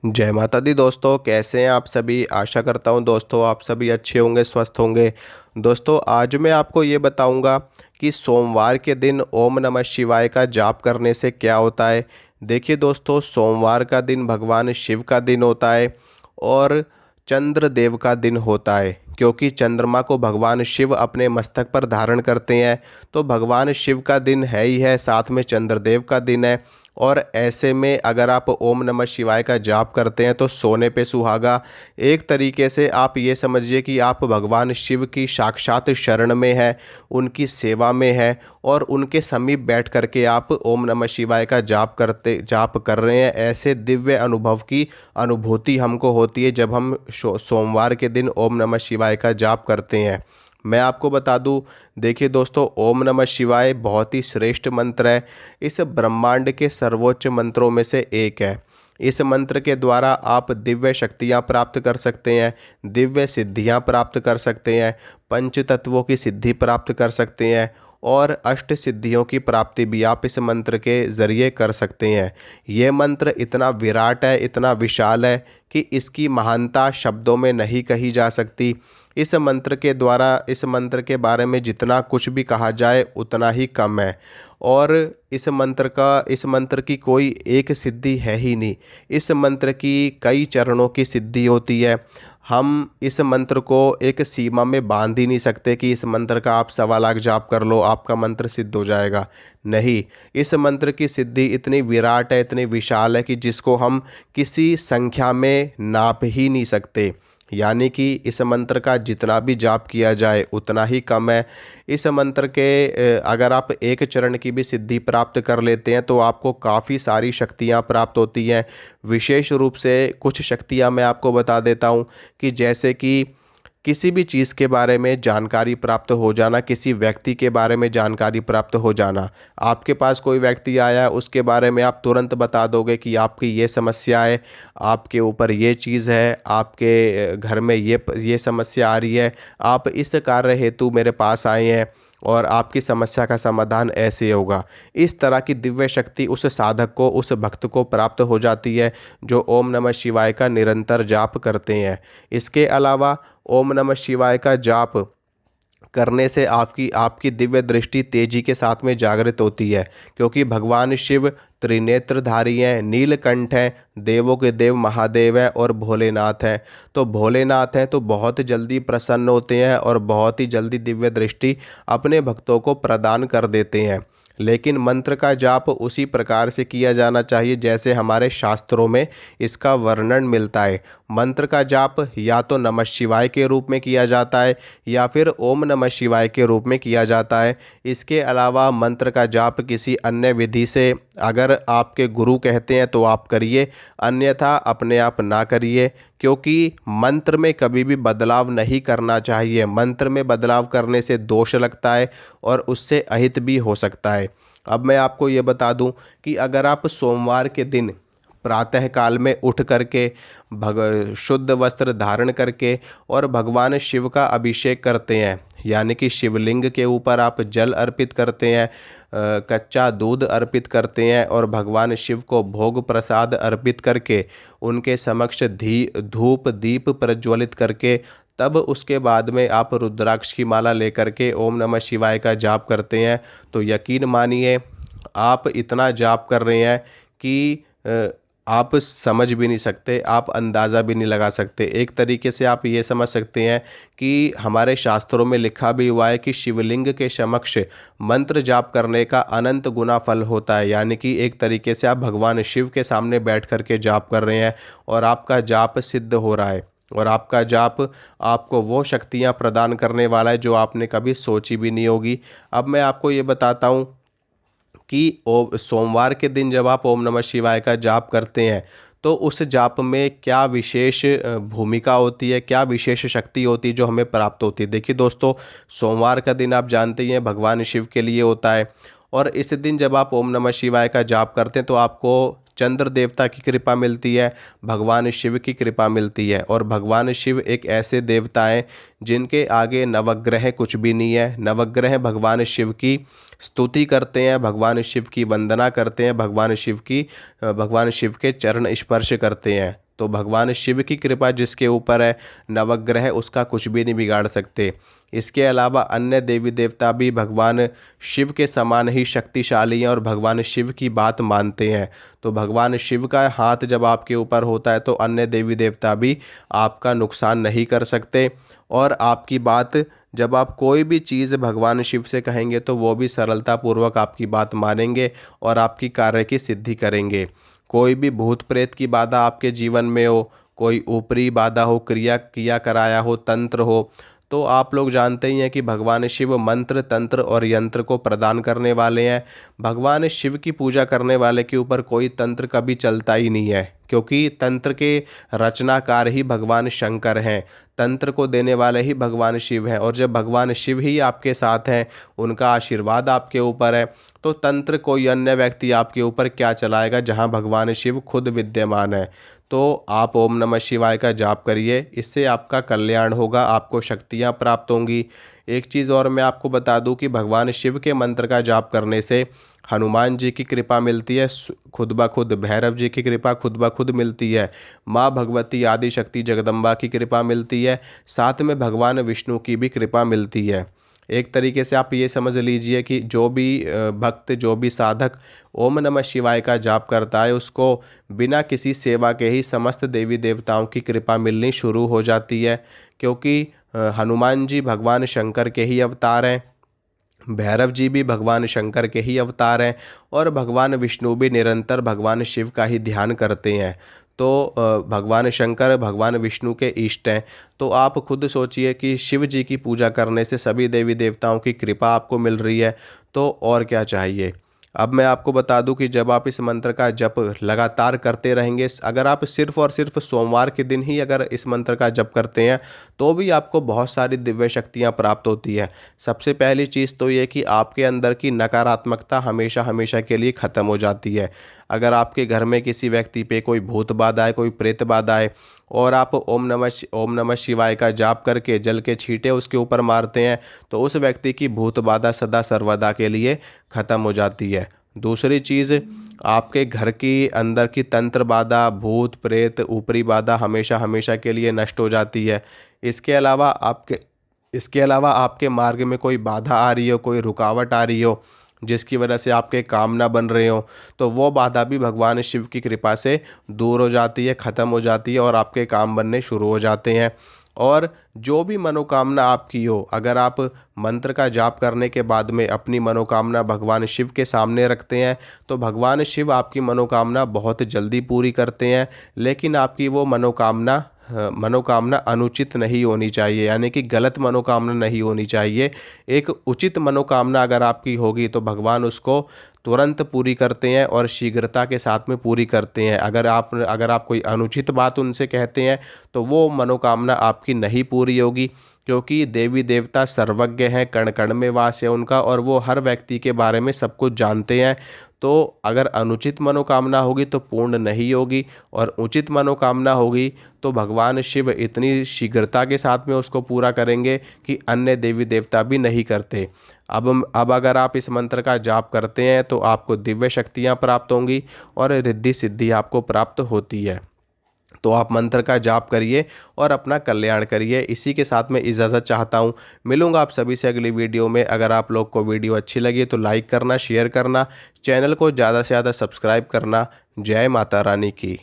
जय माता दी दोस्तों, कैसे हैं आप सभी। आशा करता हूं दोस्तों आप सभी अच्छे होंगे, स्वस्थ होंगे। दोस्तों आज मैं आपको ये बताऊंगा कि सोमवार के दिन ओम नमः शिवाय का जाप करने से क्या होता है। देखिए दोस्तों, सोमवार का दिन भगवान शिव का दिन होता है और चंद्र देव का दिन होता है, क्योंकि चंद्रमा को भगवान शिव अपने मस्तक पर धारण करते हैं। तो भगवान शिव का दिन है ही है, साथ में चंद्रदेव का दिन है। और ऐसे में अगर आप ओम नमः शिवाय का जाप करते हैं तो सोने पे सुहागा। एक तरीके से आप ये समझिए कि आप भगवान शिव की साक्षात शरण में हैं, उनकी सेवा में हैं और उनके समीप बैठ करके आप ओम नमः शिवाय का जाप कर रहे हैं। ऐसे दिव्य अनुभव की अनुभूति हमको होती है जब हम सोमवार के दिन ओम नमः शिवाय का जाप करते हैं। मैं आपको बता दूं, देखिए दोस्तों, ओम नमः शिवाय बहुत ही श्रेष्ठ मंत्र है। इस ब्रह्मांड के सर्वोच्च मंत्रों में से एक है। इस मंत्र के द्वारा आप दिव्य शक्तियाँ प्राप्त कर सकते हैं, दिव्य सिद्धियाँ प्राप्त कर सकते हैं, पंच तत्वों की सिद्धि प्राप्त कर सकते हैं और अष्ट सिद्धियों की प्राप्ति भी आप इस मंत्र के ज़रिए कर सकते हैं। ये मंत्र इतना विराट है, इतना विशाल है कि इसकी महानता शब्दों में नहीं कही जा सकती। इस मंत्र के द्वारा, इस मंत्र के बारे में जितना कुछ भी कहा जाए उतना ही कम है। और इस मंत्र की कोई एक सिद्धि है ही नहीं। इस मंत्र की कई चरणों की सिद्धि होती है। हम इस मंत्र को एक सीमा में बांध ही नहीं सकते कि इस मंत्र का आप 1.25 लाख जाप कर लो, आपका मंत्र सिद्ध हो जाएगा। नहीं, इस मंत्र की सिद्धि इतनी विराट है, इतनी विशाल है कि जिसको हम किसी संख्या में नाप ही नहीं सकते। यानी कि इस मंत्र का जितना भी जाप किया जाए उतना ही कम है। इस मंत्र के अगर आप एक चरण की भी सिद्धि प्राप्त कर लेते हैं तो आपको काफ़ी सारी शक्तियाँ प्राप्त होती हैं। विशेष रूप से कुछ शक्तियाँ मैं आपको बता देता हूँ कि जैसे कि किसी भी चीज़ के बारे में जानकारी प्राप्त हो जाना, किसी व्यक्ति के बारे में जानकारी प्राप्त हो जाना। आपके पास कोई व्यक्ति आया है, उसके बारे में आप तुरंत बता दोगे कि आपकी ये समस्या है, आपके ऊपर ये चीज़ है, आपके घर में ये समस्या आ रही है, आप इस कार्य हेतु मेरे पास आए हैं और आपकी समस्या का समाधान ऐसे होगा। इस तरह की दिव्य शक्ति उस साधक को, उस भक्त को प्राप्त हो जाती है जो ओम नमः शिवाय का निरंतर जाप करते हैं। इसके अलावा ओम नमः शिवाय का जाप करने से आपकी आपकी दिव्य दृष्टि तेजी के साथ में जागृत होती है, क्योंकि भगवान शिव त्रिनेत्रधारी हैं, नीलकंठ हैं, देवों के देव महादेव हैं और भोलेनाथ हैं। तो भोलेनाथ हैं तो बहुत जल्दी प्रसन्न होते हैं और बहुत ही जल्दी दिव्य दृष्टि अपने भक्तों को प्रदान कर देते हैं। लेकिन मंत्र का जाप उसी प्रकार से किया जाना चाहिए जैसे हमारे शास्त्रों में इसका वर्णन मिलता है। मंत्र का जाप या तो नमः शिवाय के रूप में किया जाता है या फिर ओम नमः शिवाय के रूप में किया जाता है। इसके अलावा मंत्र का जाप किसी अन्य विधि से अगर आपके गुरु कहते हैं तो आप करिए, अन्यथा अपने आप ना करिए, क्योंकि मंत्र में कभी भी बदलाव नहीं करना चाहिए। मंत्र में बदलाव करने से दोष लगता है और उससे अहित भी हो सकता है। अब मैं आपको ये बता दूं कि अगर आप सोमवार के दिन प्रातः काल में उठ करके शुद्ध वस्त्र धारण करके और भगवान शिव का अभिषेक करते हैं, यानी कि शिवलिंग के ऊपर आप जल अर्पित करते हैं, कच्चा दूध अर्पित करते हैं और भगवान शिव को भोग प्रसाद अर्पित करके उनके समक्ष धूप दीप प्रज्वलित करके तब उसके बाद में आप रुद्राक्ष की माला लेकर के ओम नमः शिवाय का जाप करते हैं, तो यकीन मानिए आप इतना जाप कर रहे हैं कि आप समझ भी नहीं सकते, आप अंदाज़ा भी नहीं लगा सकते। एक तरीके से आप ये समझ सकते हैं कि हमारे शास्त्रों में लिखा भी हुआ है कि शिवलिंग के समक्ष मंत्र जाप करने का अनंत गुना फल होता है। यानी कि एक तरीके से आप भगवान शिव के सामने बैठ कर के जाप कर रहे हैं और आपका जाप सिद्ध हो रहा है और आपका जाप आपको वो शक्तियाँ प्रदान करने वाला है जो आपने कभी सोची भी नहीं होगी। अब मैं आपको ये बताता हूँ कि सोमवार के दिन जब आप ओम नमः शिवाय का जाप करते हैं तो उस जाप में क्या विशेष भूमिका होती है, क्या विशेष शक्ति होती है जो हमें प्राप्त होती है। देखिए दोस्तों, सोमवार का दिन आप जानते ही हैं भगवान शिव के लिए होता है और इस दिन जब आप ओम नमः शिवाय का जाप करते हैं तो आपको चंद्र देवता की कृपा मिलती है, भगवान शिव की कृपा मिलती है। और भगवान शिव एक ऐसे देवता हैं जिनके आगे नवग्रह कुछ भी नहीं है। नवग्रह भगवान शिव की स्तुति करते हैं, भगवान शिव की वंदना करते हैं, भगवान शिव के चरण स्पर्श करते हैं। तो भगवान शिव की कृपा जिसके ऊपर है, नवग्रह उसका कुछ भी नहीं बिगाड़ सकते। इसके अलावा अन्य देवी देवता भी भगवान शिव के समान ही शक्तिशाली हैं और भगवान शिव की बात मानते हैं। तो भगवान शिव का हाथ जब आपके ऊपर होता है तो अन्य देवी देवता भी आपका नुकसान नहीं कर सकते। और आपकी बात, जब आप कोई भी चीज़ भगवान शिव से कहेंगे तो वो भी सरलतापूर्वक आपकी बात मानेंगे और आपकी कार्य की सिद्धि करेंगे। कोई भी भूत प्रेत की बाधा आपके जीवन में हो, कोई ऊपरी बाधा हो, क्रिया किया कराया हो, तंत्र हो, तो आप लोग जानते ही हैं कि भगवान शिव मंत्र तंत्र और यंत्र को प्रदान करने वाले हैं। भगवान शिव की पूजा करने वाले के ऊपर कोई तंत्र कभी चलता ही नहीं है, क्योंकि तंत्र के रचनाकार ही भगवान शंकर हैं। तंत्र को देने वाले ही भगवान शिव हैं, और जब भगवान शिव ही आपके साथ हैं, उनका आशीर्वाद आपके ऊपर है, तो तंत्र कोई अन्य व्यक्ति आपके ऊपर क्या चलाएगा जहां भगवान शिव खुद विद्यमान है। तो आप ओम नमः शिवाय का जाप करिए, इससे आपका कल्याण होगा, आपको शक्तियाँ प्राप्त होंगी। एक चीज़ और मैं आपको बता दूं कि भगवान शिव के मंत्र का जाप करने से हनुमान जी की कृपा मिलती है, खुद ब खुद भैरव जी की कृपा खुद ब खुद मिलती है, माँ भगवती आदि शक्ति जगदम्बा की कृपा मिलती है, साथ में भगवान विष्णु की भी कृपा मिलती है। एक तरीके से आप ये समझ लीजिए कि जो भी भक्त, जो भी साधक ओम नमः शिवाय का जाप करता है, उसको बिना किसी सेवा के ही समस्त देवी देवताओं की कृपा मिलनी शुरू हो जाती है। क्योंकि हनुमान जी भगवान शंकर के ही अवतार हैं, भैरव जी भी भगवान शंकर के ही अवतार हैं, और भगवान विष्णु भी निरंतर भगवान शिव का ही ध्यान करते हैं। तो भगवान शंकर भगवान विष्णु के इष्ट हैं। तो आप खुद सोचिए कि शिव जी की पूजा करने से सभी देवी देवताओं की कृपा आपको मिल रही है, तो और क्या चाहिए। अब मैं आपको बता दूं कि जब आप इस मंत्र का जप लगातार करते रहेंगे, अगर आप सिर्फ और सिर्फ सोमवार के दिन ही अगर इस मंत्र का जप करते हैं, तो भी आपको बहुत सारी दिव्य शक्तियां प्राप्त होती हैं। सबसे पहली चीज़ तो ये कि आपके अंदर की नकारात्मकता हमेशा हमेशा के लिए ख़त्म हो जाती है। अगर आपके घर में किसी व्यक्ति पे कोई भूत बाधा है, कोई प्रेत बाधा है, और आप ओम नमः शिवाय का जाप करके जल के छींटे उसके ऊपर मारते हैं, तो उस व्यक्ति की भूत बाधा सदा सर्वदा के लिए ख़त्म हो जाती है। दूसरी चीज़, आपके घर की अंदर की तंत्र बाधा, भूत प्रेत, ऊपरी बाधा हमेशा हमेशा के लिए नष्ट हो जाती है। इसके अलावा आपके मार्ग में कोई बाधा आ रही हो, कोई रुकावट आ रही हो, जिसकी वजह से आपके काम ना बन रहे हो, तो वो बाधा भी भगवान शिव की कृपा से दूर हो जाती है, ख़त्म हो जाती है, और आपके काम बनने शुरू हो जाते हैं। और जो भी मनोकामना आपकी हो, अगर आप मंत्र का जाप करने के बाद में अपनी मनोकामना भगवान शिव के सामने रखते हैं, तो भगवान शिव आपकी मनोकामना बहुत जल्दी पूरी करते हैं। लेकिन आपकी वो मनोकामना अनुचित नहीं होनी चाहिए, यानी कि गलत मनोकामना नहीं होनी चाहिए। एक उचित मनोकामना अगर आपकी होगी तो भगवान उसको तुरंत पूरी करते हैं और शीघ्रता के साथ में पूरी करते हैं। अगर आप कोई अनुचित बात उनसे कहते हैं, तो वो मनोकामना आपकी नहीं पूरी होगी, क्योंकि देवी देवता सर्वज्ञ हैं, कण कण में वास है उनका, और वो हर व्यक्ति के बारे में सब कुछ जानते हैं। तो अगर अनुचित मनोकामना होगी तो पूर्ण नहीं होगी, और उचित मनोकामना होगी तो भगवान शिव इतनी शीघ्रता के साथ में उसको पूरा करेंगे कि अन्य देवी देवता भी नहीं करते। अब अगर आप इस मंत्र का जाप करते हैं तो आपको दिव्य शक्तियाँ प्राप्त होंगी और रिद्धि सिद्धि आपको प्राप्त होती है। तो आप मंत्र का जाप करिए और अपना कल्याण करिए। इसी के साथ मैं इजाज़त चाहता हूँ। मिलूंगा आप सभी से अगली वीडियो में। अगर आप लोग को वीडियो अच्छी लगी तो लाइक करना, शेयर करना, चैनल को ज़्यादा से ज़्यादा सब्सक्राइब करना। जय माता रानी की।